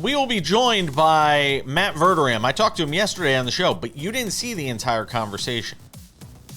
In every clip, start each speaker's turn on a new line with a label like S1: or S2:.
S1: We will be joined by Matt Verderam. I talked to him yesterday on the show, but you didn't see the entire conversation.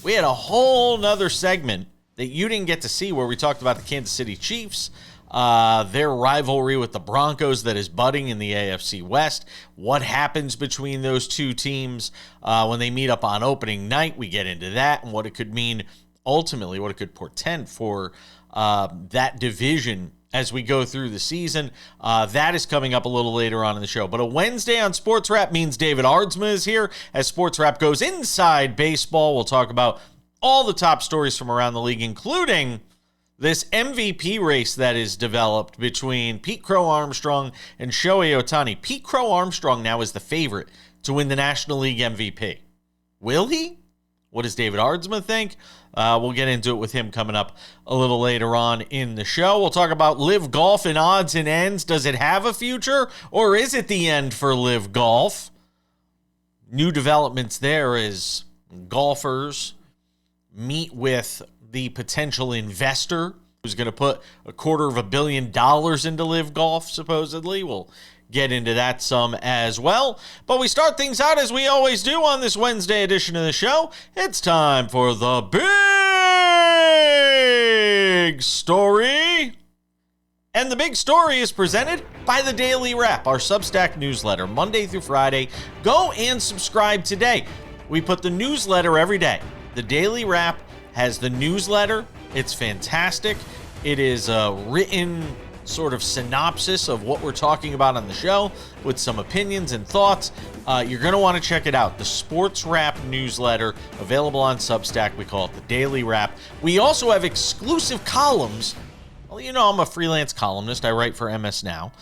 S1: We had a whole nother segment that you didn't get to see where we talked about the Kansas City Chiefs, their rivalry with the Broncos that is budding in the AFC West, what happens between those two teams when they meet up on opening night. We get into that and what it could mean ultimately, what it could portend for that division as we go through the season. That is coming up a little later on in the show. But a Wednesday on SportsWrap means David Aardsma is here as SportsWrap goes inside baseball. We'll talk about all the top stories from around the league, including this MVP race that is developed between Pete Crow-Armstrong and Shohei Ohtani. Pete Crow-Armstrong now is the favorite to win the National League MVP. Will he? What does David Aardsma think? We'll get into it with him coming up a little later on in the show. We'll talk about Live Golf and odds and ends. Does it have a future, or is it the end for Live Golf? New developments there as golfers meet with the potential investor who's going to put $250 million into Live Golf, supposedly. We'll get into that some as well. But we start things out as we always do on this Wednesday edition of the show. It's time for the big story. And the big story is presented by the Daily Wrap, our Substack newsletter, Monday through Friday. Go and subscribe today. We put the newsletter every day. The Daily Wrap has the newsletter. It's fantastic. It is a written sort of synopsis of what we're talking about on the show with some opinions and thoughts. You're going to want to check it out. The SportsWrap newsletter, available on Substack. We call it the Daily Wrap. We also have exclusive columns. Well, you know, I'm a freelance columnist. I write for MS Now.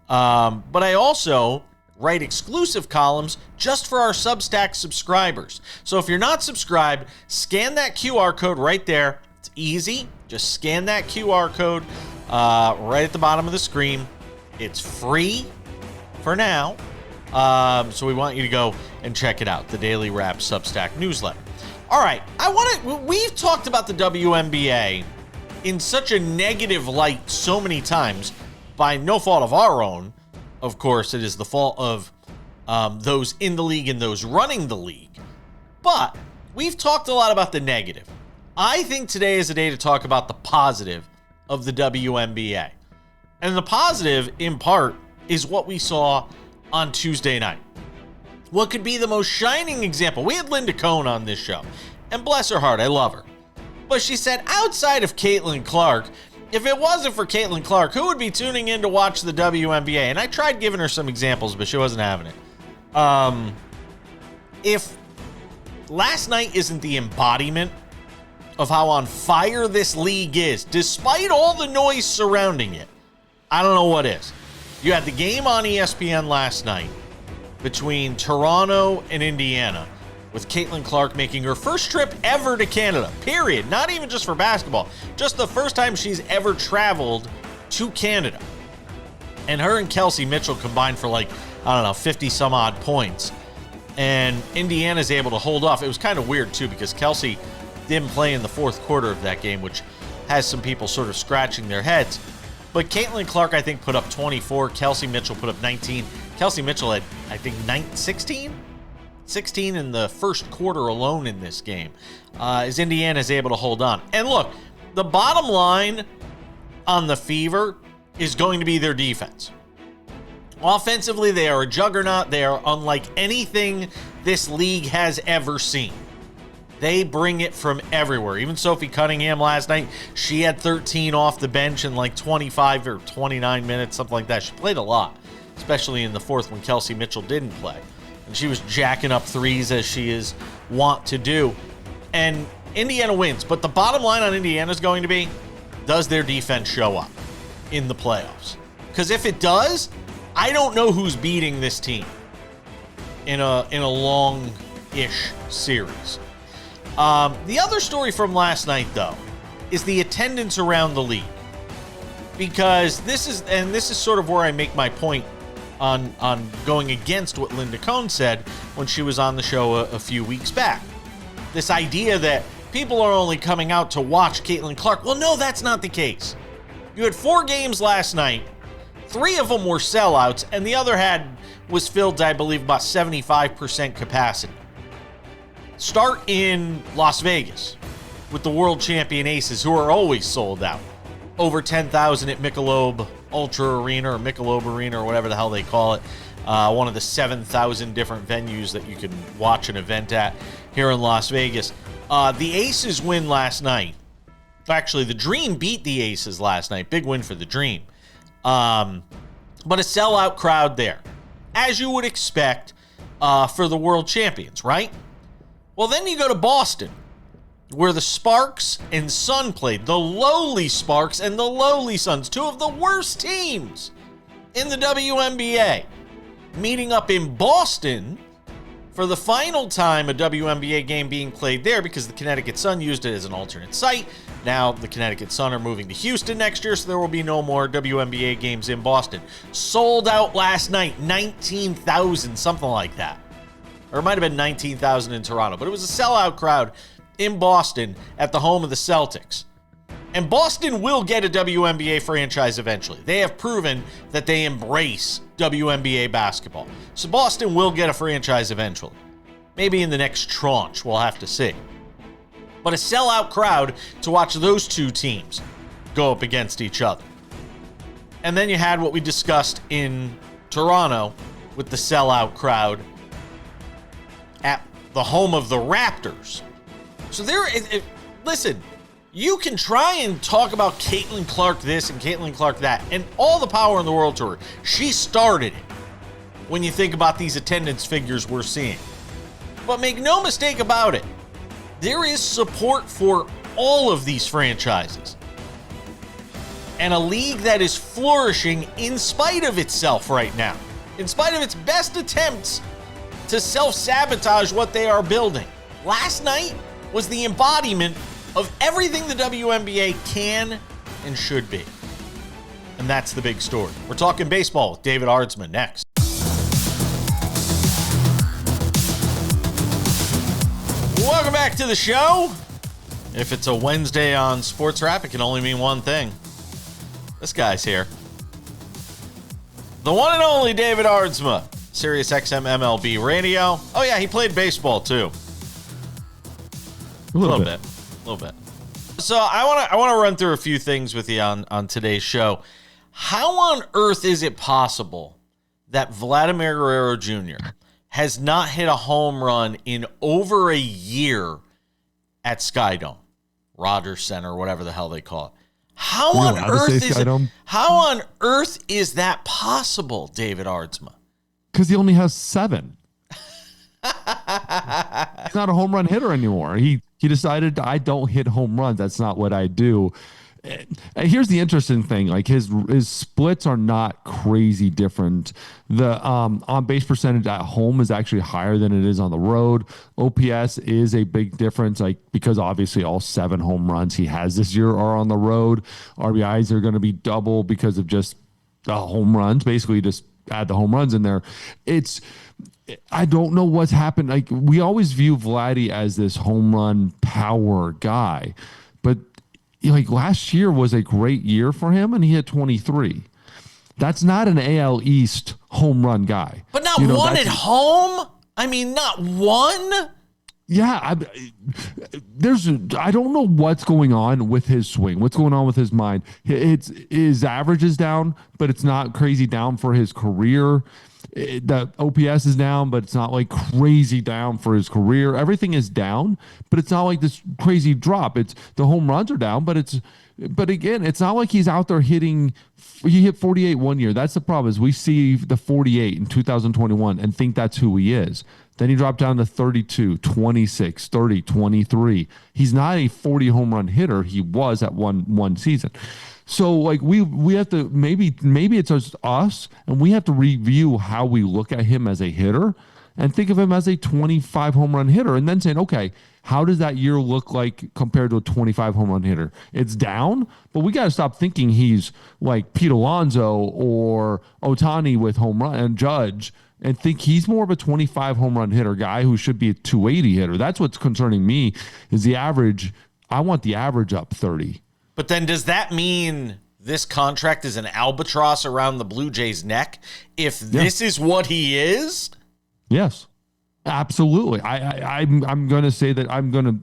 S1: But I also write exclusive columns just for our Substack subscribers. So if you're not subscribed, scan that QR code right there. It's easy. Just scan that QR code right at the bottom of the screen. It's free for now. So we want you to go and check it out. The Daily Wrap Substack newsletter. All right. We've talked about the WNBA in such a negative light so many times by no fault of our own. Of course, it is the fault of those in the league and those running the league. But we've talked a lot about the negative. I think today is a day to talk about the positive of the WNBA. And the positive, in part, is what we saw on Tuesday night. What could be the most shining example? We had Linda Cohn on this show. And bless her heart, I love her. But she said, outside of Caitlin Clark, if it wasn't for Caitlin Clark, who would be tuning in to watch the WNBA? And I tried giving her some examples, but she wasn't having it. If last night isn't the embodiment of how on fire this league is, despite all the noise surrounding it, I don't know what is. You had the game on ESPN last night between Toronto and Indiana, with Caitlin Clark making her first trip ever to Canada, period. Not even just for basketball, just the first time she's ever traveled to Canada. And her and Kelsey Mitchell combined for 50 some odd points. And Indiana's able to hold off. It was kind of weird too, because Kelsey didn't play in the fourth quarter of that game, which has some people sort of scratching their heads. But Caitlin Clark, I think, put up 24. Kelsey Mitchell put up 19. Kelsey Mitchell had, I think, 16 in the first quarter alone in this game, as Indiana's able to hold on. And look, the bottom line on the Fever is going to be their defense. Offensively, they are a juggernaut. They are unlike anything this league has ever seen. They bring it from everywhere. Even Sophie Cunningham last night, she had 13 off the bench in 25 or 29 minutes, something like that. She played a lot, especially in the fourth when Kelsey Mitchell didn't play. And she was jacking up threes as she is wont to do. And Indiana wins. But the bottom line on Indiana is going to be, does their defense show up in the playoffs? Because if it does, I don't know who's beating this team in a long-ish series. The other story from last night, though, is the attendance around the league. Because this is sort of where I make my point on going against what Linda Cohn said when she was on the show a few weeks back. This idea that people are only coming out to watch Caitlin Clark. Well, no, that's not the case. You had 4 games last night, 3 of them were sellouts, and the other was filled to, I believe, about 75% capacity. Start in Las Vegas with the world champion Aces, who are always sold out. Over 10,000 at Michelob Ultra Arena or Michelob Arena or whatever the hell they call it. One of the 7,000 different venues that you can watch an event at here in Las Vegas. The Aces win last night. Actually, the Dream beat the Aces last night. Big win for the Dream. But a sellout crowd there, as you would expect for the world champions, right? Well, then you go to Boston, where the Sparks and Sun played. The lowly Sparks and the lowly Suns, 2 of the worst teams in the WNBA, meeting up in Boston for the final time a WNBA game being played there, because the Connecticut Sun used it as an alternate site. Now the Connecticut Sun are moving to Houston next year, so there will be no more WNBA games in Boston. Sold out last night, 19,000, something like that. Or it might have been 19,000 in Toronto, but it was a sellout crowd in Boston at the home of the Celtics. And Boston will get a WNBA franchise eventually. They have proven that they embrace WNBA basketball. So Boston will get a franchise eventually. Maybe in the next tranche, we'll have to see. But a sellout crowd to watch those 2 teams go up against each other. And then you had what we discussed in Toronto with the sellout crowd at the home of the Raptors. So listen, you can try and talk about Caitlin Clark this and Caitlin Clark that, and all the power in the world to her. She started it when you think about these attendance figures we're seeing. But make no mistake about it, there is support for all of these franchises. And a league that is flourishing in spite of itself right now, in spite of its best attempts to self-sabotage what they are building. Last night was the embodiment of everything the WNBA can and should be. And that's the big story. We're talking baseball with David Aardsma next. Welcome back to the show. If it's a Wednesday on SportsWrap, it can only mean one thing. This guy's here. The one and only David Aardsma, Sirius XM MLB Radio. Oh yeah, he played baseball too. A little bit. So I want to run through a few things with you on today's show. How on earth is it possible that Vladimir Guerrero Jr. has not hit a home run in over a year at Skydome, Rogers Center, whatever the hell they call it? How on earth is that possible, David Aardsma?
S2: Because he only has 7. He's not a home run hitter anymore. He decided, I don't hit home runs. That's not what I do. And here's the interesting thing: like his splits are not crazy different. The on base percentage at home is actually higher than it is on the road. OPS is a big difference, like because obviously all 7 home runs he has this year are on the road. RBIs are going to be double because of just the home runs. Basically, just add the home runs in there. I don't know what's happened. Like we always view Vladdy as this home run power guy, but like last year was a great year for him, and he hit 23. That's not an AL East home run guy.
S1: But not one at home? I mean, not one?
S2: Yeah, I don't know what's going on with his swing. What's going on with his mind? His average is down, but it's not crazy down for his career. The OPS is down, but it's not like crazy down for his career. Everything is down, but it's not like this crazy drop. It's the home runs are down, but again, it's not like he's out there hitting. He hit 48 one year. That's the problem, is we see the 48 in 2021 and think that's who he is. Then he dropped down to 32, 26, 30, 23. He's not a 40 home run hitter. He was at one season. So like we have to maybe it's just us, and we have to review how we look at him as a hitter and think of him as a 25 home run hitter, and then saying, okay, how does that year look like compared to a 25 home run hitter? It's down, but we got to stop thinking he's like Pete Alonso or Ohtani with home run and Judge, and think he's more of a 25 home run hitter guy who should be a 280 hitter. That's what's concerning me, is the average. I want the average up 30.
S1: But then does that mean this contract is an albatross around the Blue Jays' neck if this is what he is?
S2: Yes, absolutely. I'm going to say that I'm going to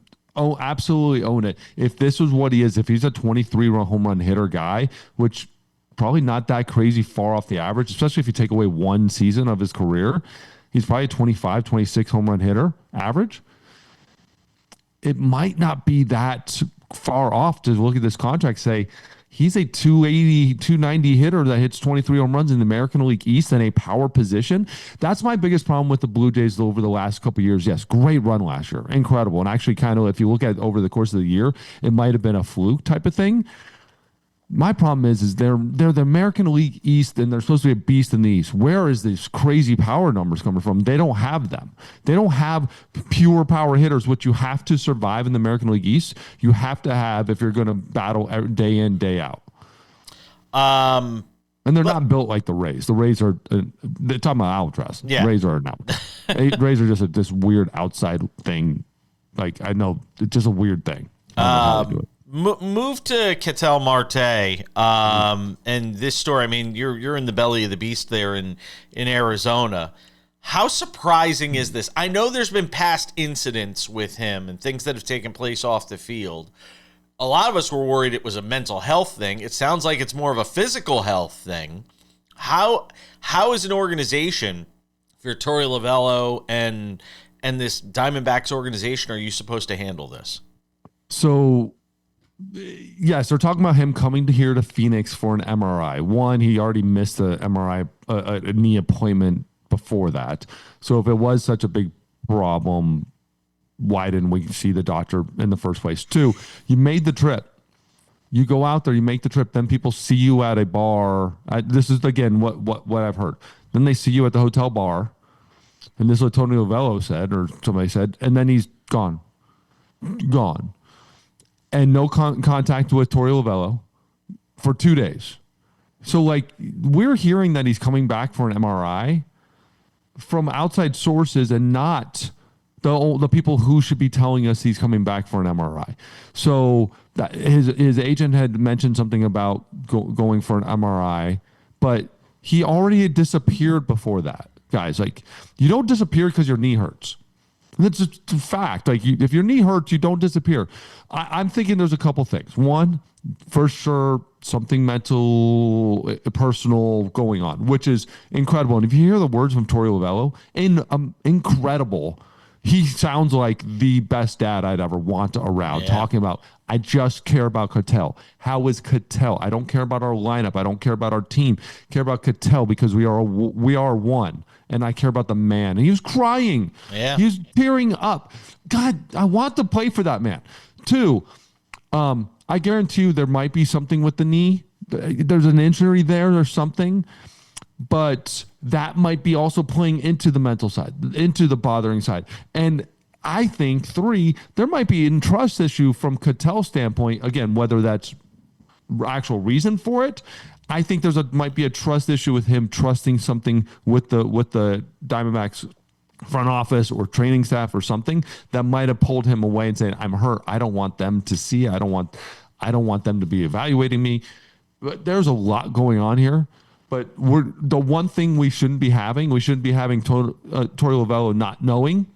S2: absolutely own it. If this was what he is, if he's a 23-run home run hitter guy, which probably not that crazy far off the average, especially if you take away one season of his career, he's probably a 25, 26 home run hitter average. It might not be that far off to look at this contract, say he's a 280, 290 hitter that hits 23 home runs in the American League East in a power position. That's my biggest problem with the Blue Jays over the last couple of years. Yes, great run last year. Incredible. And actually kind of, if you look at it over the course of the year, it might have been a fluke type of thing. My problem is they're the American League East, and they're supposed to be a beast in the East. Where is these crazy power numbers coming from? They don't have them. They don't have pure power hitters, which you have to survive in the American League East. You have to have if you're going to battle day in, day out. And they're not built like the Rays. The Rays are they're talking about Albatross.
S1: Yeah.
S2: Rays are not. Rays are just this weird outside thing. Like, I know it's just a weird thing. I don't know how they do it.
S1: Move to Ketel Marte, and this story. I mean, you're in the belly of the beast there in Arizona. How surprising is this? I know there's been past incidents with him and things that have taken place off the field. A lot of us were worried it was a mental health thing. It sounds like it's more of a physical health thing. How is an organization, if you're Torey Lovullo and this Diamondbacks organization, are you supposed to handle this?
S2: So, yes, they're talking about him coming here to Phoenix for an MRI. One, he already missed a MRI, a knee appointment before that. So if it was such a big problem, why didn't we see the doctor in the first place? Two, you made the trip. You go out there, you make the trip, then people see you at a bar. This is, again, what I've heard. Then they see you at the hotel bar, and this is what Tony Lovullo said, or somebody said, and then he's gone. And no contact with Torey Lovullo for 2 days. So, like, we're hearing that he's coming back for an MRI from outside sources and not the people who should be telling us he's coming back for an MRI. So that his agent had mentioned something about going for an MRI, but he already had disappeared before that. Guys, like, you don't disappear because your knee hurts. That's just a fact. Like, if your knee hurts, you don't disappear. I'm thinking there's a couple things. One, for sure, something mental, personal going on, which is incredible. And if you hear the words from Torey Lovullo, incredible. He sounds like the best dad I'd ever want around, talking about, I just care about Ketel. How is Ketel? I don't care about our lineup. I don't care about our team. I care about Ketel because we are one. And I care about the man. And he was crying.
S1: Yeah.
S2: He was tearing up. God, I want to play for that man. Two, I guarantee you there might be something with the knee. There's an injury there or something. But that might be also playing into the mental side, into the bothering side. And I think, three, there might be a trust issue from Ketel's standpoint. Again, whether that's actual reason for it, I think might be a trust issue with him trusting something with the Diamondbacks front office or training staff or something that might have pulled him away and saying, I'm hurt. I don't want them to see. I don't want them to be evaluating me. But there's a lot going on here. But the one thing we shouldn't be having Torey Lovullo not knowing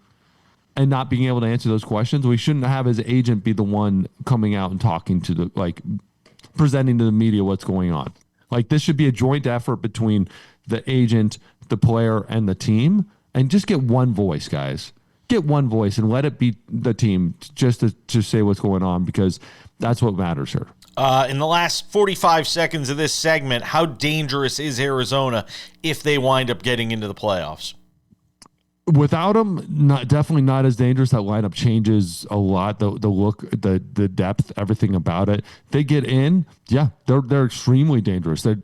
S2: and not being able to answer those questions. We shouldn't have his agent be the one coming out and talking to presenting to the media what's going on. Like, this should be a joint effort between the agent, the player, and the team. And just get one voice, guys. Get one voice and let it be the team just to say what's going on, because that's what matters here.
S1: In the last 45 seconds of this segment, how dangerous is Arizona if they wind up getting into the playoffs?
S2: Without him, definitely not as dangerous. That lineup changes a lot. The look, the depth, everything about it. They get in, they're extremely dangerous. Their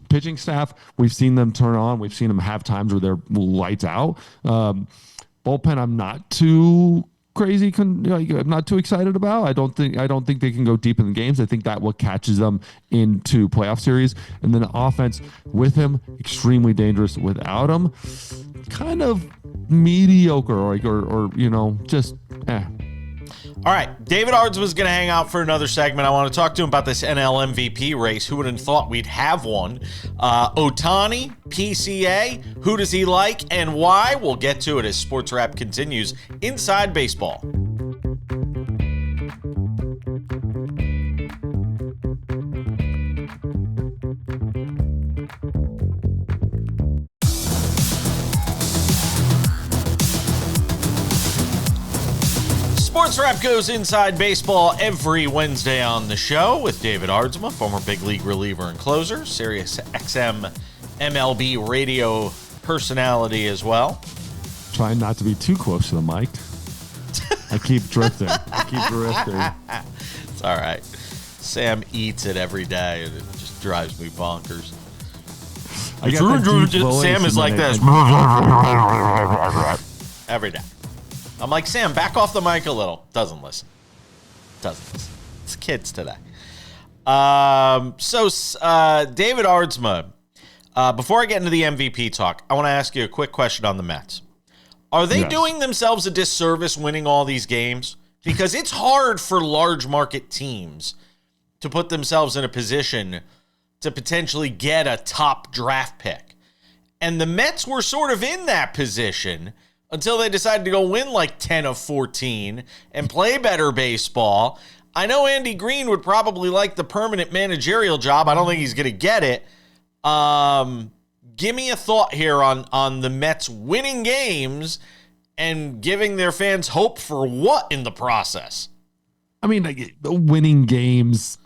S2: pitching staff, we've seen them turn on. We've seen them have times where they're lights out. Bullpen, I'm not too crazy. I'm not too excited about. I don't think they can go deep in the games. I think that what catches them into playoff series. And then the offense with him, extremely dangerous. Without him, kind of mediocre, or just.
S1: All right, David Aardsma is going to hang out for another segment. I want to talk to him about this NL MVP race. Who would have thought we'd have one? Ohtani, PCA, who does he like and why? We'll get to it as Sports Wrap continues inside baseball. Sports Wrap goes inside baseball every Wednesday on the show with David Aardsma, former big league reliever and closer, Sirius XM MLB radio personality as well.
S2: Trying not to be too close to the mic. I keep drifting.
S1: It's all right. Sam eats it every day, and it just drives me bonkers. Sam is like this every day. I'm like, Sam, back off the mic a little. Doesn't listen. It's kids today. David Aardsma, before I get into the MVP talk, I want to ask you a quick question on the Mets. Are they doing themselves a disservice winning all these games? Because it's hard for large market teams to put themselves in a position to potentially get a top draft pick. And the Mets were sort of in that position until they decided to go win like 10 of 14 and play better baseball. I know Andy Green would probably like the permanent managerial job. I don't think he's going to get it. Give me a thought here on the Mets winning games and giving their fans hope for what in the process?
S2: I mean, winning games.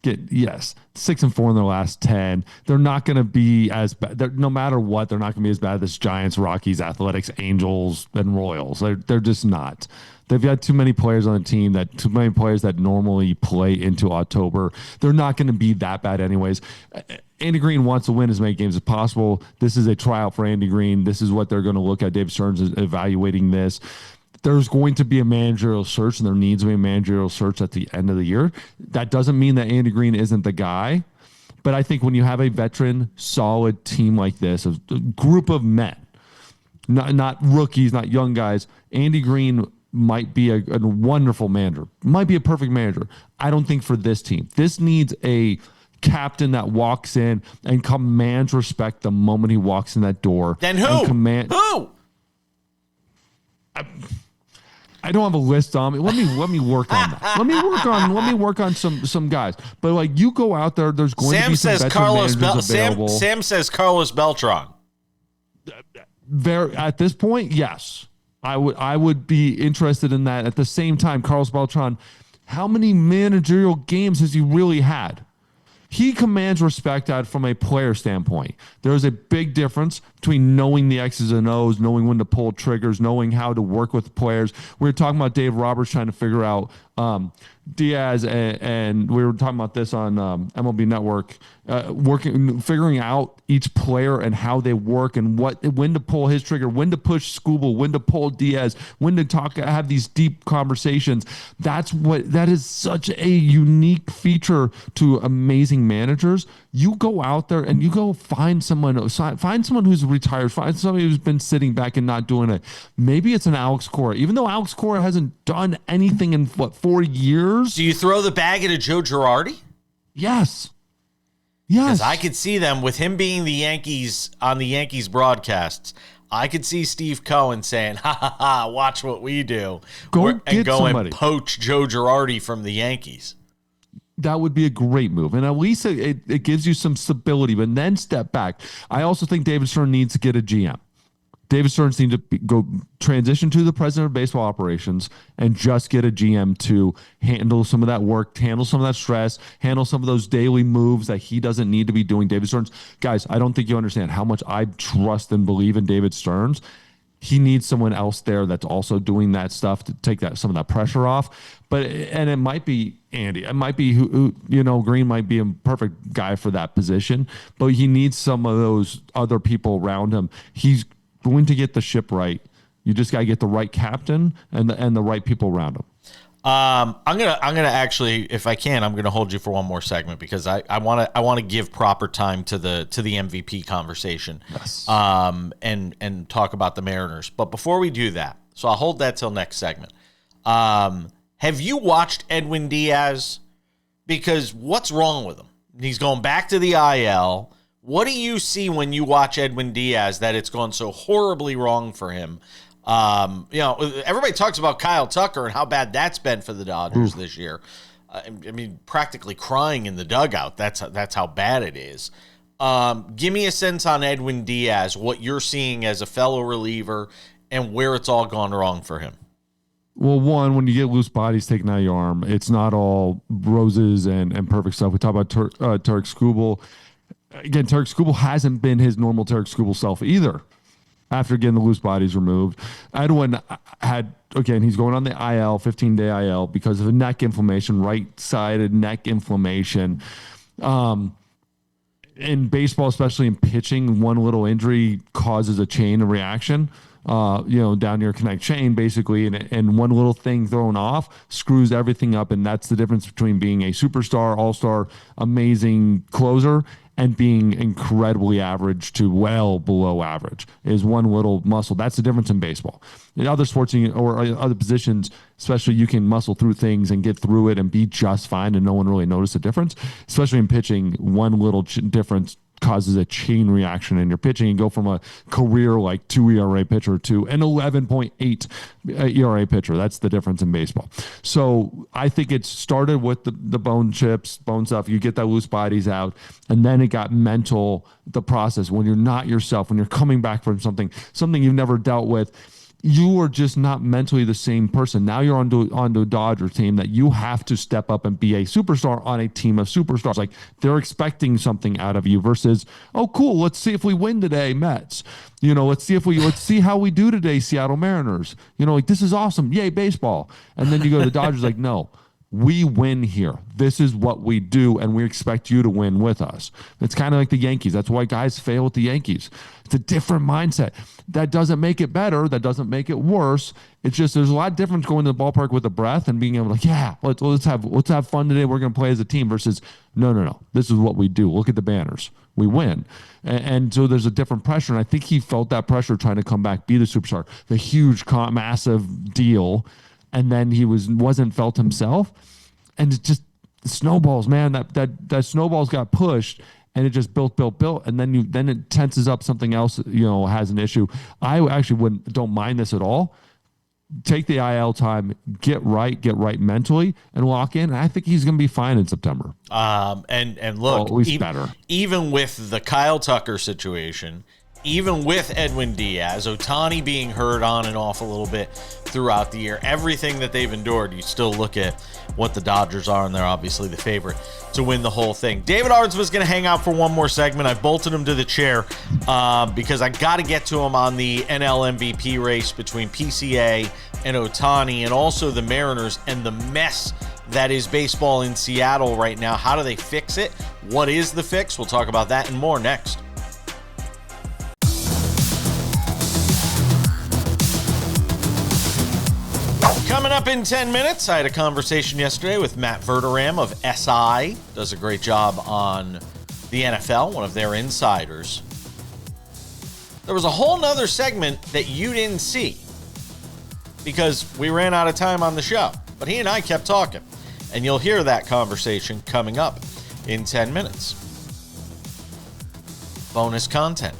S2: Yes, 6-4 in their last 10. They're not going to be as bad. No matter what, they're not going to be as bad as Giants, Rockies, Athletics, Angels, and Royals. They're just not. They've got too many players on the team too many players that normally play into October. They're not going to be that bad anyways. Andy Green wants to win as many games as possible. This is a tryout for Andy Green. This is what they're going to look at. David Stearns is evaluating this. There's going to be a managerial search, and there needs to be a managerial search at the end of the year. That doesn't mean that Andy Green isn't the guy, but I think when you have a veteran, solid team like this, a group of men, not rookies, not young guys, Andy Green might be a wonderful manager, might be a perfect manager. I don't think for this team. This needs a captain that walks in and commands respect the moment he walks in that door.
S1: Then who? Who?
S2: I don't have a list on me. Let me work on that. Let me work on some guys. But like you go out there, there's going to be some veteran managers available.
S1: Sam says Carlos Beltran.
S2: At this point, yes. I would be interested in that. At the same time, Carlos Beltran, how many managerial games has he really had? He commands respect from a player standpoint. There's a big difference between knowing the X's and O's, knowing when to pull triggers, knowing how to work with players. We were talking about Dave Roberts trying to figure out Diaz, and we were talking about this on MLB Network, figuring out each player and how they work and when to pull his trigger, when to push Skubal, when to pull Diaz, when to have these deep conversations. That is such a unique feature to amazing managers. You go out there and you go find someone who's retired, find somebody who's been sitting back and not doing it. Maybe it's an Alex Cora, even though Alex Cora hasn't done anything in 4 years.
S1: Do you throw the bag at a Joe Girardi?
S2: Yes.
S1: Because I could see them with him being the Yankees on the Yankees broadcasts. I could see Steve Cohen saying, "Ha ha ha! Watch what we do." Go and poach Joe Girardi from the Yankees.
S2: That would be a great move, and at least it gives you some stability. But then step back. I also think David Stern needs to get a GM. David Stearns needs to go transition to the president of baseball operations and just get a GM to handle some of that work, handle some of that stress, handle some of those daily moves that he doesn't need to be doing. David Stearns, guys, I don't think you understand how much I trust and believe in David Stearns. He needs someone else there that's also doing that stuff to take some of that pressure off. And it might be Andy. It might be who Green might be a perfect guy for that position, but he needs some of those other people around him. He's going to get the ship right. You just got to get the right captain and the right people around him.
S1: I'm gonna actually, if I can, I'm gonna hold you for one more segment because I want to give proper time to the MVP conversation.
S2: Yes.
S1: And talk about the Mariners. But before we do that, so I'll hold that till next segment. Have you watched Edwin Diaz? Because what's wrong with him? He's going back to the IL. What do you see when you watch Edwin Diaz that it's gone so horribly wrong for him? Everybody talks about Kyle Tucker and how bad that's been for the Dodgers this year. I mean, practically crying in the dugout. That's how bad it is. Give me a sense on Edwin Diaz, what you're seeing as a fellow reliever and where it's all gone wrong for him.
S2: Well, one, when you get loose bodies taken out of your arm, it's not all roses and perfect stuff. We talk about Tarek Skubal. Again, Tarek Skubal hasn't been his normal Tarek Skubal self either after getting the loose bodies removed. Edwin he's going on the IL, 15-day IL, because of a neck inflammation, right-sided neck inflammation. In baseball, especially in pitching, one little injury causes a chain of reaction. Down your connect chain, basically, and one little thing thrown off screws everything up, and that's the difference between being a superstar, all-star, amazing closer and being incredibly average to well below average is one little muscle. That's the difference in baseball. In other sports or other positions, especially, you can muscle through things and get through it and be just fine and no one really notice the difference. Especially in pitching, one little difference causes a chain reaction in your pitching and go from a career like 2 ERA pitcher to an 11.8 ERA pitcher. That's the difference in baseball. So I think it started with the bone chips, bone stuff. You get that loose bodies out, and then it got mental, the process. When you're not yourself, when you're coming back from something you've never dealt with, you are just not mentally the same person. Now you're onto a Dodger team that you have to step up and be a superstar on a team of superstars. Like, they're expecting something out of you versus, oh, cool, let's see if we win today, Mets. Let's see how we do today, Seattle Mariners. This is awesome. Yay, baseball. And then you go to the Dodgers like, no, we win here. This is what we do, and we expect you to win with us. It's kind of like the Yankees. That's why guys fail with the Yankees. It's a different mindset. That doesn't make it better. That doesn't make it worse. It's just there's a lot of difference going to the ballpark with a breath and being able to, let's have fun today. We're going to play as a team versus no. This is what we do. Look at the banners. We win. And so there's a different pressure, and I think he felt that pressure trying to come back, be the superstar, the huge, massive deal. And then he wasn't felt himself, and it just snowballs, man. That snowballs got pushed, and it just built, and then it tenses up something else. Has an issue. I actually don't mind this at all. Take the IL time, get right mentally, and lock in. And I think he's going to be fine in September.
S1: And look,
S2: at least better.
S1: Even with the Kyle Tucker situation. Even with Edwin Diaz, Ohtani being hurt on and off a little bit throughout the year, everything that they've endured, you still look at what the Dodgers are, and they're obviously the favorite to win the whole thing. David Aardsma is going to hang out for one more segment. I bolted him to the chair because I got to get to him on the NL MVP race between PCA and Ohtani, and also the Mariners and the mess that is baseball in Seattle right now. How do they fix it? What is the fix? We'll talk about that and more next. Coming up in 10 minutes, I had a conversation yesterday with Matt Verderam of SI. Does a great job on the NFL, one of their insiders. There was a whole nother segment that you didn't see because we ran out of time on the show. But he and I kept talking, and you'll hear that conversation coming up in 10 minutes. Bonus content.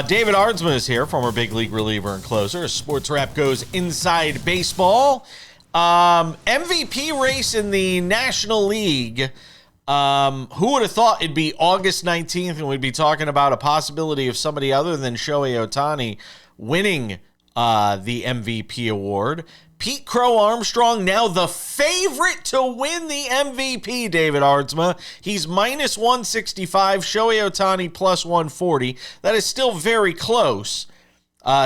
S1: David Aardsma is here, former big league reliever and closer. SportsWrap goes inside baseball. MVP race in the National League. Who would have thought it'd be August 19th and we'd be talking about a possibility of somebody other than Shohei Ohtani winning the MVP award. Pete Crow-Armstrong now the favorite to win the MVP, David Aardsma. He's minus 165, Shohei Ohtani plus 140. That is still very close.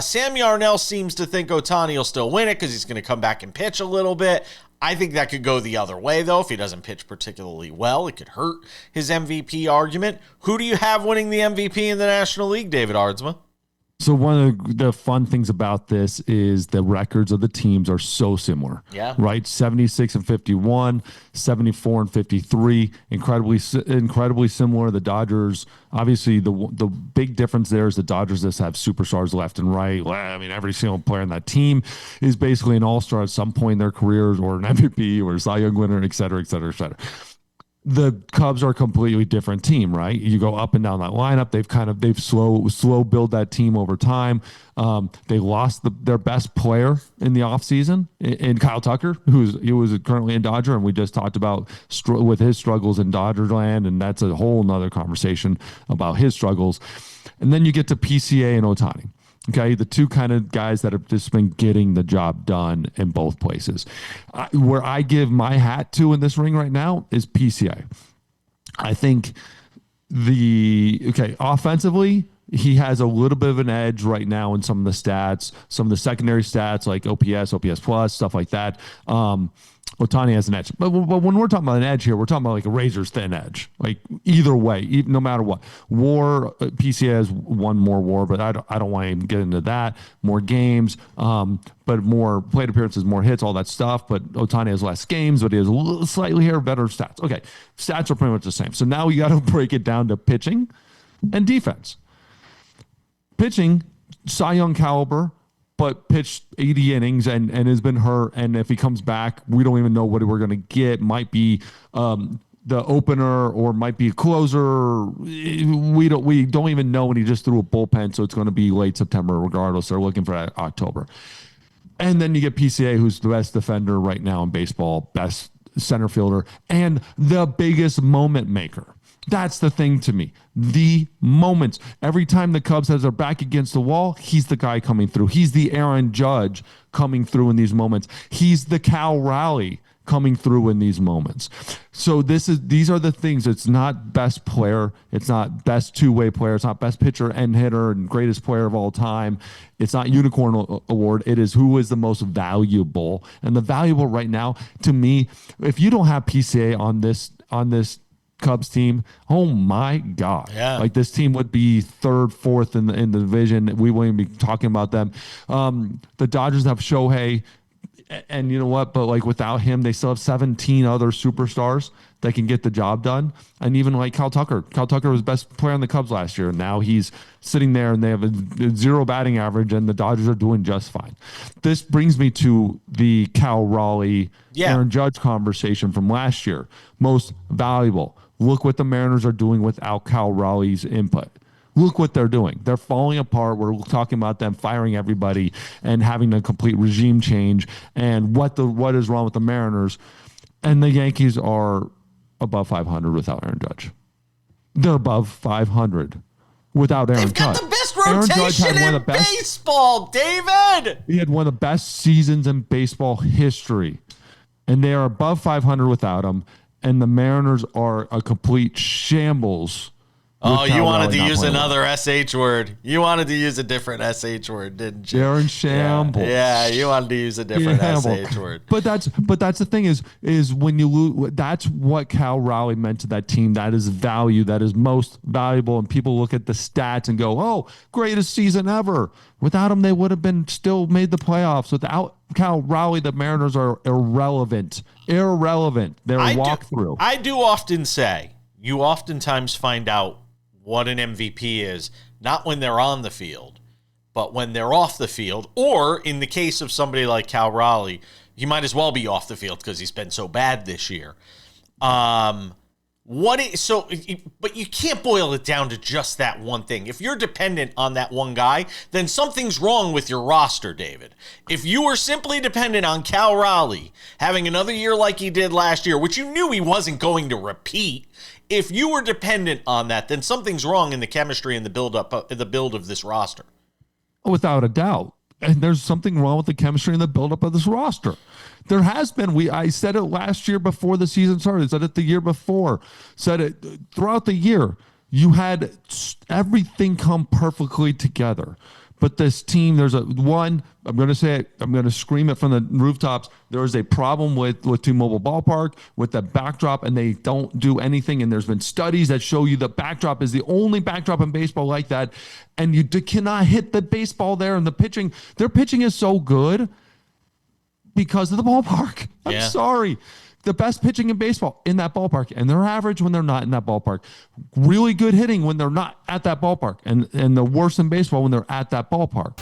S1: Sam Yarnell seems to think Ohtani will still win it because he's going to come back and pitch a little bit. I think that could go the other way, though. If he doesn't pitch particularly well, it could hurt his MVP argument. Who do you have winning the MVP in the National League, David Aardsma?
S2: So one of the fun things about this is the records of the teams are so similar.
S1: Yeah.
S2: Right? 76-51, 74-53, incredibly similar. The Dodgers, obviously the big difference there is the Dodgers just have superstars left and right. Well, I mean, every single player on that team is basically an all-star at some point in their careers, or an MVP or a Cy Young winner, et cetera, et cetera, et cetera. The Cubs are a completely different team, right? You go up and down that lineup. They've slow build that team over time. They lost their best player in the offseason in Kyle Tucker, he was currently in Dodger, and we just talked about with his struggles in Dodgerland, and that's a whole nother conversation about his struggles. And then you get to PCA and Ohtani. Okay, the two kind of guys that have just been getting the job done in both places. Where I give my hat to in this ring right now is PCA. I think offensively, he has a little bit of an edge right now in some of the stats, some of the secondary stats like OPS plus, stuff like that. Ohtani has an edge. But when we're talking about an edge here, we're talking about like a razor's thin edge. Like either way, no matter what. WAR, PCA has one more WAR, but I don't want to even get into that. More games, but more plate appearances, more hits, all that stuff. But Ohtani has less games, but he has slightly better stats. Okay, stats are pretty much the same. So now you got to break it down to pitching and defense. Pitching, Cy Young caliber, but pitched 80 innings and has been hurt. And if he comes back, we don't even know what we're going to get. Might be the opener or might be a closer. We don't even know when he just threw a bullpen, so it's going to be late September regardless. They're looking for October. And then you get PCA, who's the best defender right now in baseball, best center fielder, and the biggest moment maker. That's the thing to me. The moments. Every time the Cubs has their back against the wall, he's the guy coming through. He's the Aaron Judge coming through in these moments. He's the Cal Raleigh coming through in these moments. So these are the things. It's not best player. It's not best two-way player. It's not best pitcher and hitter and greatest player of all time. It's not unicorn award. It is who is the most valuable. And the valuable right now, to me, if you don't have PCA on this Cubs team, oh my God.
S1: Yeah.
S2: Like this team would be third, fourth in the division. We wouldn't even be talking about them. The Dodgers have Shohei, and you know what? But like without him, they still have 17 other superstars that can get the job done. And even like Kyle Tucker. Kyle Tucker was best player on the Cubs last year. And now he's sitting there and they have a 0 batting average and the Dodgers are doing just fine. This brings me to the Cal Raleigh, Aaron Judge conversation from last year. Most valuable. Look what the Mariners are doing without Cal Raleigh's input. Look what they're doing. They're falling apart. We're talking about them firing everybody and having a complete regime change and what is wrong with the Mariners. And the Yankees are above 500 without Aaron Judge. They're above 500 without Aaron Judge.
S1: They've got the best rotation in baseball, David.
S2: He had one of the best seasons in baseball history. And they are above 500 without him. And the Mariners are a complete shambles.
S1: Oh, you wanted to use another SH word. You wanted to use a different SH word, didn't you?
S2: They're in shambles.
S1: Yeah, you wanted to use a different SH word.
S2: But that's the thing is when you lose, that's what Cal Raleigh meant to that team. That is value. That is most valuable. And people look at the stats and go, oh, greatest season ever. Without him, they would have been still made the playoffs. Without Cal Raleigh, the Mariners are irrelevant. They're a walkthrough.
S1: I do often say, you oftentimes find out what an MVP is, not when they're on the field, but when they're off the field. Or in the case of somebody like Cal Raleigh, he might as well be off the field because he's been so bad this year. But you can't boil it down to just that one thing. If you're dependent on that one guy, then something's wrong with your roster, David. If you were simply dependent on Cal Raleigh having another year like he did last year, which you knew he wasn't going to repeat, if you were dependent on that, then something's wrong in the chemistry and the build of this roster.
S2: Without a doubt. And there's something wrong with the chemistry and the buildup of this roster. There has been. I said it last year before the season started. I said it the year before. Said it throughout the year. You had everything come perfectly together. But this team, I'm going to say it, I'm going to scream it from the rooftops. There is a problem with T-Mobile Ballpark, with the backdrop, and they don't do anything. And there's been studies that show you the backdrop is the only backdrop in baseball like that. And you cannot hit the baseball there. And their pitching is so good because of the ballpark. I'm sorry. The best pitching in baseball in that ballpark, and they're average when they're not in that ballpark. Really good hitting when they're not at that ballpark, and the worst in baseball when they're at that ballpark.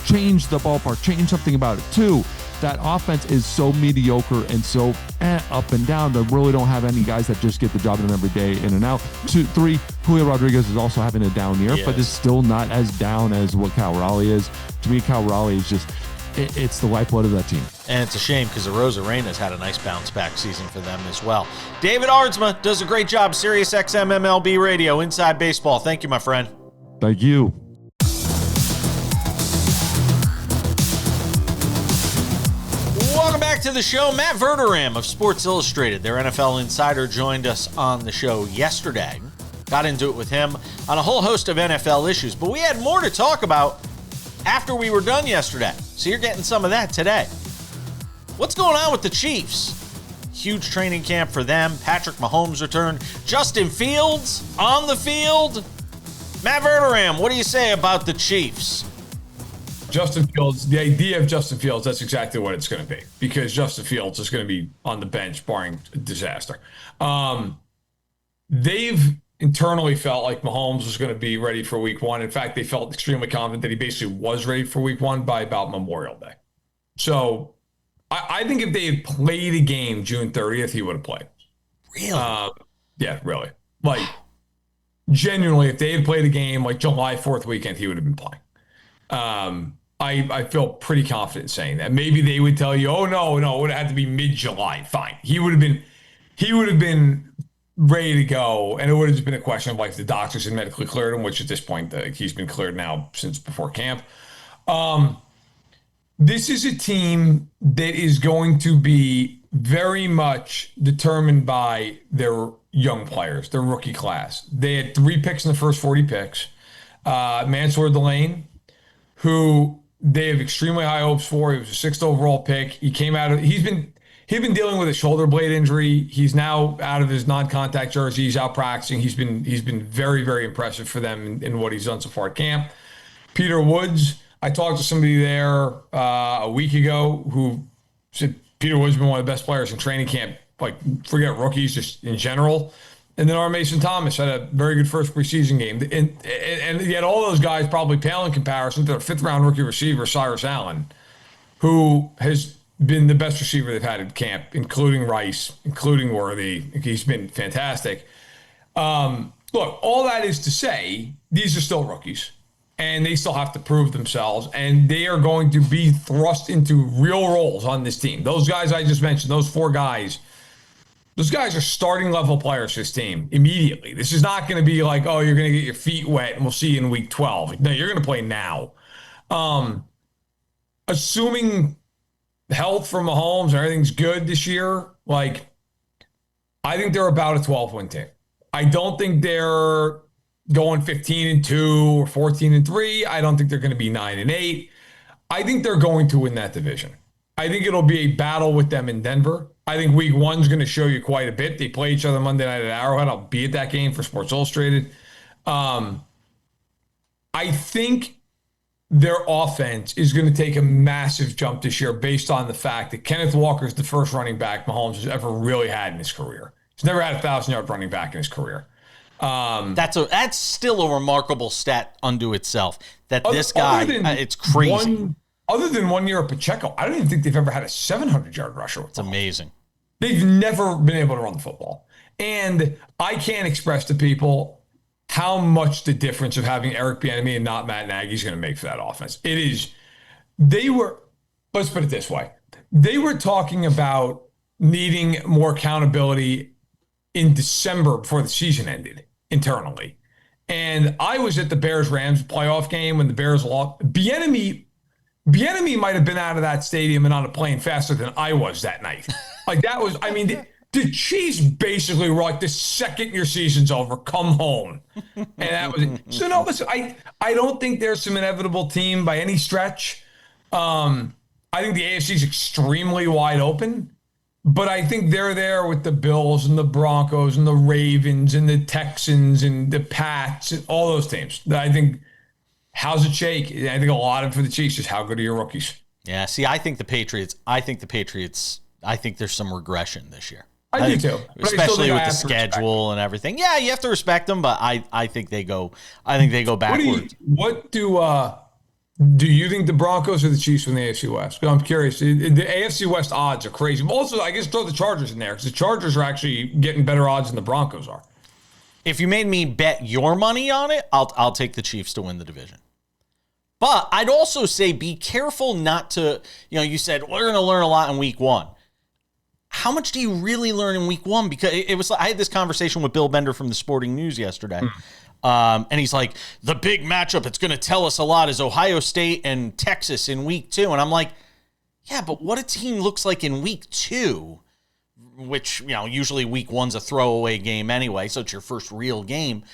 S2: Change the ballpark. Change something about it. 2, that offense is so mediocre and so up and down. They really don't have any guys that just get the job done every day in and out. 2, 3, Julio Rodriguez is also having a down year, but is still not as down as what Cal Raleigh is. To me, Cal Raleigh is just... It's the lifeblood of that team. And
S1: it's a shame because Arena's had a nice bounce-back season for them as well. David Aardsma does a great job. SiriusXM MLB Radio, Inside Baseball. Thank you, my friend.
S2: Thank you.
S1: Welcome back to the show. Matt Verderam of Sports Illustrated, their NFL insider, joined us on the show yesterday. Got into it with him on a whole host of NFL issues, but we had more to talk about after we were done yesterday. So you're getting some of that today. What's going on with the Chiefs? Huge training camp for them. Patrick Mahomes returned. Justin Fields on the field. Matt Verderam, what do you say about the Chiefs?
S3: Justin Fields, the idea of Justin Fields, that's exactly what it's going to be, because Justin Fields is going to be on the bench barring disaster. They've internally felt like Mahomes was going to be ready for week 1. In fact, they felt extremely confident that he basically was ready for week 1 by about Memorial Day. So I think if they had played a game June 30th, he would have played.
S1: Really?
S3: Yeah, really. Like, genuinely, if they had played a game like July 4th weekend, he would have been playing. I feel pretty confident saying that. Maybe they would tell you, oh, no, it would have had to be mid-July. Fine. He would have been ready to go, and it would have just been a question of like the doctors had medically cleared him, which at this point he's been cleared now since before camp. This is a team that is going to be very much determined by their young players, their rookie class. They had 3 picks in the first 40 picks. Mansour Delane, who they have extremely high hopes for. He was a 6th overall pick. He's been dealing with a shoulder blade injury. He's now out of his non-contact jersey. He's out practicing. He's been very, very impressive for them in what he's done so far at camp. Peter Woods, I talked to somebody there a week ago who said Peter Woods has been one of the best players in training camp, like forget rookies, just in general. And then our Mason Thomas had a very good first preseason game. And yet all those guys probably pale in comparison to their 5th-round rookie receiver, Cyrus Allen, who has been the best receiver they've had in camp, including Rice, including Worthy. He's been fantastic. Look, all that is to say, these are still rookies, and they still have to prove themselves, and they are going to be thrust into real roles on this team. Those guys I just mentioned, those 4 guys, those guys are starting level players for this team immediately. This is not going to be like, oh, you're going to get your feet wet and we'll see you in week 12. No, you're going to play now. Assuming health for Mahomes and everything's good this year, like, I think they're about a 12-win team. I don't think they're going 15-2 or 14-3. I don't think they're going to be 9-8. I think they're going to win that division. I think it'll be a battle with them in Denver. I think week 1's going to show you quite a bit. They play each other Monday night at Arrowhead. I'll be at that game for Sports Illustrated. I think their offense is going to take a massive jump this year based on the fact that Kenneth Walker is the first running back Mahomes has ever really had in his career. He's never had a 1,000-yard running back in his career.
S1: That's still a remarkable stat unto itself. That this guy, it's crazy.
S3: Other than 1 year of Pacheco, I don't even think they've ever had a 700-yard rusher.
S1: It's amazing.
S3: They've never been able to run the football. And I can't express to people how much the difference of having Eric Bieniemy and not Matt Nagy is going to make for that offense. It is. Let's put it this way. They were talking about needing more accountability in December before the season ended internally. And I was at the Bears-Rams playoff game when the Bears lost. Bieniemy might have been out of that stadium and on a plane faster than I was that night. Like, that was, I mean, The Chiefs basically were like, the second your season's over, come home. And that was it. So, no, listen, I don't think there's some inevitable team by any stretch. I think the AFC is extremely wide open, but I think they're there with the Bills and the Broncos and the Ravens and the Texans and the Pats and all those teams. I think, how's it shake? I think a lot of it for the Chiefs is how good are your rookies?
S1: Yeah, see, I think there's some regression this year.
S3: I do too.
S1: Especially with the schedule and everything. Yeah, you have to respect them, but I think they go backwards.
S3: What do you think the Broncos or the Chiefs win the AFC West? I'm curious. The AFC West odds are crazy. Also, I guess throw the Chargers in there because the Chargers are actually getting better odds than the Broncos are.
S1: If you made me bet your money on it, I'll take the Chiefs to win the division. But I'd also say be careful not to, you said we're going to learn a lot in week one. How much do you really learn in week one? Because I had this conversation with Bill Bender from the Sporting News yesterday. And he's like, the big matchup, it's going to tell us a lot, is Ohio State and Texas in week 2. And I'm like, yeah, but what a team looks like in week 2, which, usually week 1's a throwaway game anyway, so it's your first real game,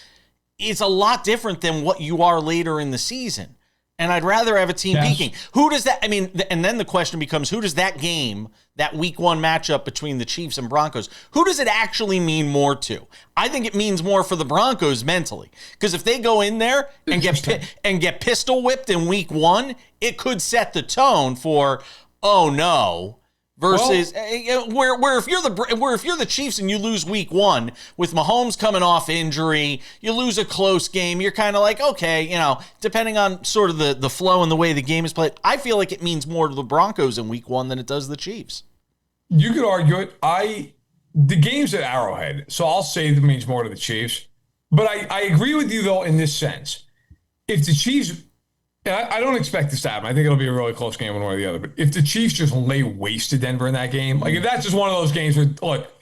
S1: is a lot different than what you are later in the season. And I'd rather have a team peaking. Who does that, and then the question becomes, who does that game, that week 1 matchup between the Chiefs and Broncos, who does it actually mean more to? I think it means more for the Broncos mentally. Because if they go in there and get pistol whipped in week 1, it could set the tone for, oh no, versus where if you're the Chiefs and you lose week 1 with Mahomes coming off injury, you lose a close game, you're kind of like, okay, depending on sort of the flow and the way the game is played, I feel like it means more to the Broncos in week 1 than it does the Chiefs.
S3: You could argue it. The game's at Arrowhead, so I'll say that means more to the Chiefs. But I agree with you though in this sense. If the Chiefs, I don't expect this to happen. I think it'll be a really close game one way or the other. But if the Chiefs just lay waste to Denver in that game, like if that's just one of those games where, look,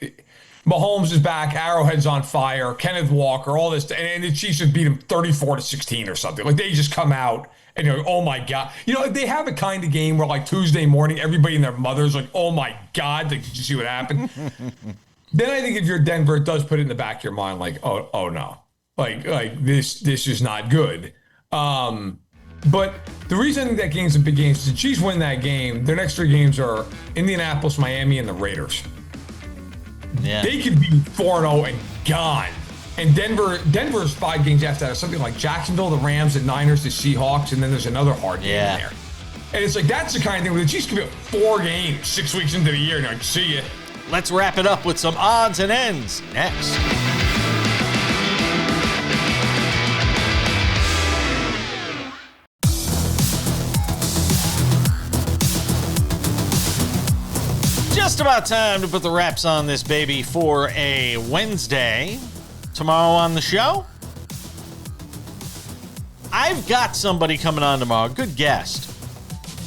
S3: Mahomes is back, Arrowhead's on fire, Kenneth Walker, all this, and the Chiefs just beat them 34-16 or something. Like they just come out and you're like, oh my God. They have a kind of game where like Tuesday morning, everybody and their mother's like, oh my God, like, did you see what happened? Then I think if you're Denver, it does put it in the back of your mind like, oh no. Like this is not good. But the reason I think that game's a big game is the Chiefs win that game. Their next 3 games are Indianapolis, Miami, and the Raiders. Yeah. They could be 4-0 and gone. And Denver's 5 games after that are something like Jacksonville, the Rams, the Niners, the Seahawks, and then there's another hard game in there. And it's like that's the kind of thing where the Chiefs could be 4 games 6 weeks into the year and like, see ya.
S1: Let's wrap it up with some odds and ends next. Just about time to put the wraps on this baby for a Wednesday. Tomorrow on the show, I've got somebody coming on tomorrow, good guest,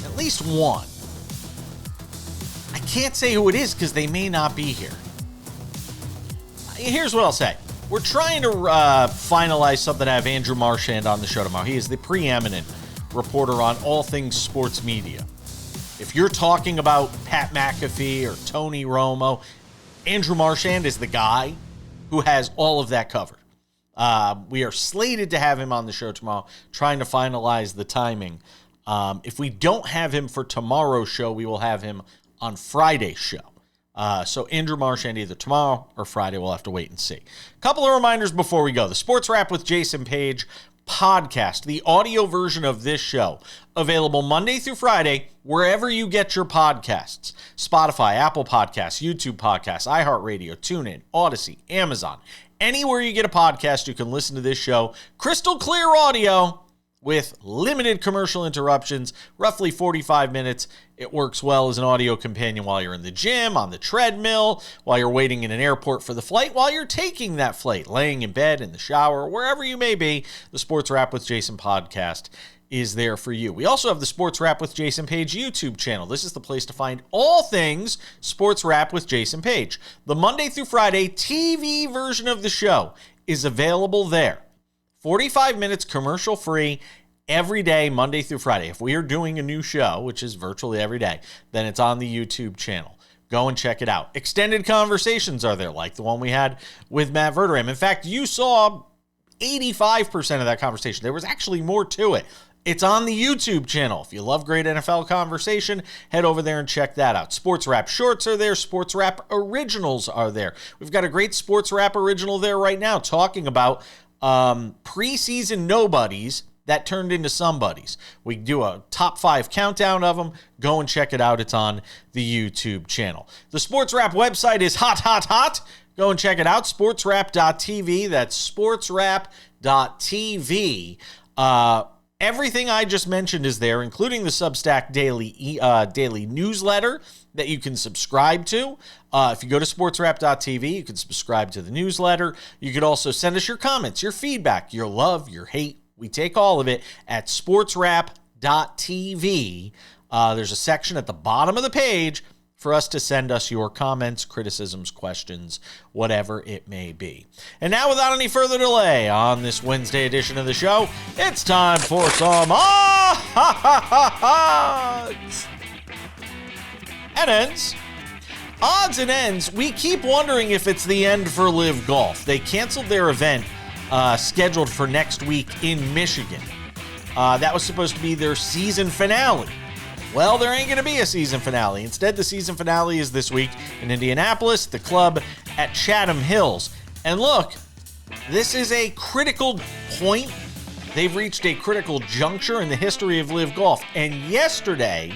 S1: at least one. I can't say who it is because they may not be here. Here's what I'll say. We're trying to finalize something to have Andrew Marchand on the show tomorrow. He is the preeminent reporter on all things sports media. If you're talking about Pat McAfee or Tony Romo, Andrew Marchand is the guy who has all of that covered. We are slated to have him on the show tomorrow, trying to finalize the timing. If we don't have him for tomorrow's show, we will have him on Friday's show. So Andrew Marchand either tomorrow or Friday. We'll have to wait and see. A couple of reminders before we go. The Sports Wrap with Jason Page podcast, the audio version of this show, available Monday through Friday, wherever you get your podcasts. Spotify, Apple Podcasts, YouTube Podcasts, iHeartRadio, TuneIn, Odyssey, Amazon. Anywhere you get a podcast, you can listen to this show. Crystal clear audio with limited commercial interruptions, roughly 45 minutes. It works well as an audio companion while you're in the gym, on the treadmill, while you're waiting in an airport for the flight, while you're taking that flight, laying in bed, in the shower, wherever you may be. The Sports Wrap with Jason podcast is there for you. We also have the Sports Wrap with Jason Page YouTube channel. This is the place to find all things Sports Wrap with Jason Page. The Monday through Friday TV version of the show is available there. 45 minutes commercial free every day, Monday through Friday. If we are doing a new show, which is virtually every day, then it's on the YouTube channel. Go and check it out. Extended conversations are there, like the one we had with Matt Verderame. In fact, you saw 85% of that conversation. There was actually more to it. It's on the YouTube channel. If you love great NFL conversation, head over there and check that out. SportsWrap shorts are there. SportsWrap originals are there. We've got a great SportsWrap original there right now talking about preseason nobodies that turned into somebodies. We do a top 5 countdown of them. Go and check it out. It's on the YouTube channel. The SportsWrap website is hot, hot, hot. Go and check it out. SportsWrap.tv. That's SportsWrap.tv. Everything I just mentioned is there, including the Substack daily newsletter that you can subscribe to. If you go to sportswrap.tv, you can subscribe to the newsletter. You could also send us your comments, your feedback, your love, your hate. We take all of it at sportswrap.tv. There's a section at the bottom of the page for us to send us your comments, criticisms, questions, whatever it may be. And now, without any further delay, on this Wednesday edition of the show, it's time for some odds and ends. Odds and ends, we keep wondering if it's the end for Live Golf. They canceled their event scheduled for next week in Michigan. That was supposed to be their season finale. Well, there ain't going to be a season finale. Instead, the season finale is this week in Indianapolis, the club at Chatham Hills. And look, this is a critical point. They've reached a critical juncture in the history of Live Golf. And yesterday,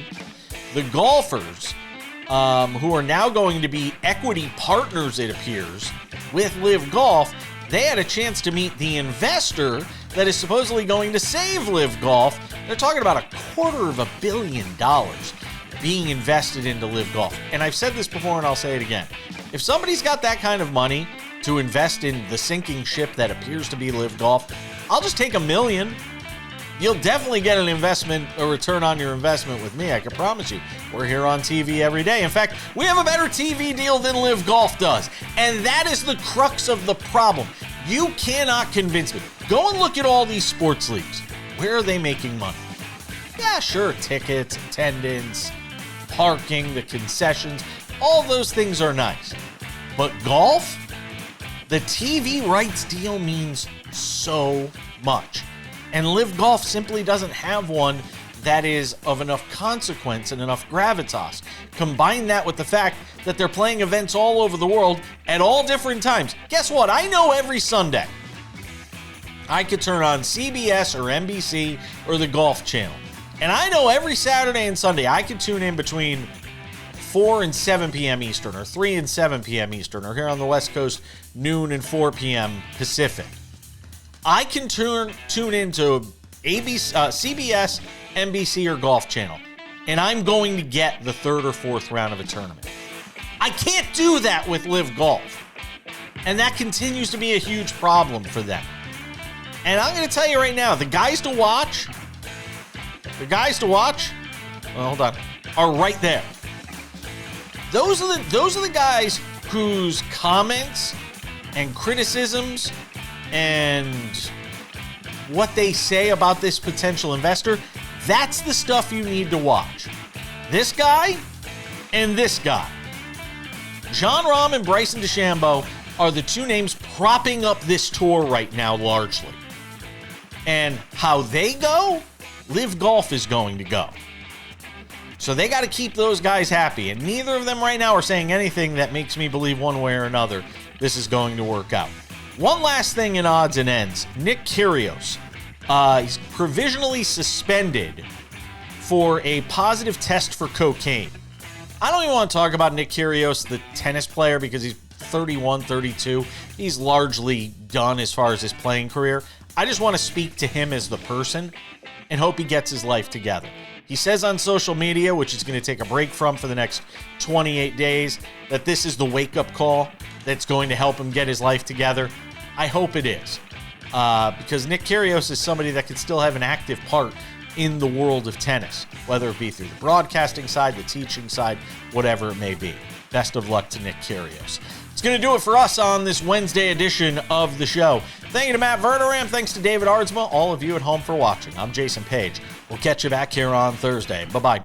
S1: the golfers, who are now going to be equity partners, it appears, with Live Golf, they had a chance to meet the investor that is supposedly going to save Live Golf. They're talking about $250 million being invested into Live Golf. And I've said this before and I'll say it again. If somebody's got that kind of money to invest in the sinking ship that appears to be Live Golf, I'll just take $1 million. You'll definitely get a return on your investment with me, I can promise you. We're here on TV every day. In fact, we have a better TV deal than Live Golf does. And that is the crux of the problem. You cannot convince me. Go and look at all these sports leagues. Where are they making money? Yeah, sure, tickets, attendance, parking, the concessions, all those things are nice. But golf? The TV rights deal means so much. And Live Golf simply doesn't have one that is of enough consequence and enough gravitas. Combine that with the fact that they're playing events all over the world at all different times. Guess what? I know every Sunday I could turn on CBS or NBC or the Golf Channel. And I know every Saturday and Sunday I could tune in between 4 and 7 p.m. Eastern or 3 and 7 p.m. Eastern, or here on the West Coast, noon and 4 p.m. Pacific. I can tune into CBS, NBC, or Golf Channel, and I'm going to get the third or fourth round of a tournament. I can't do that with Live Golf, and that continues to be a huge problem for them. And I'm going to tell you right now, the guys to watch, well, hold on, are right there. Those are the guys whose comments and criticisms and what they say about this potential investor, that's the stuff you need to watch. This guy and this guy. Jon Rahm and Bryson DeChambeau are the two names propping up this tour right now largely. And how they go, Live Golf is going to go. So they got to keep those guys happy. And neither of them right now are saying anything that makes me believe one way or another this is going to work out. One last thing in odds and ends. Nick Kyrgios. He's provisionally suspended for a positive test for cocaine. I don't even want to talk about Nick Kyrgios, the tennis player, because he's 31, 32. He's largely done as far as his playing career. I just want to speak to him as the person and hope he gets his life together. He says on social media, which he's going to take a break from for the next 28 days, that this is the wake-up call that's going to help him get his life together. I hope it is. Because Nick Kyrgios is somebody that can still have an active part in the world of tennis, whether it be through the broadcasting side, the teaching side, whatever it may be. Best of luck to Nick Kyrgios. It's going to do it for us on this Wednesday edition of the show. Thank you to Matt Verderame. Thanks to David Aardsma. All of you at home for watching. I'm Jason Page. We'll catch you back here on Thursday. Bye-bye.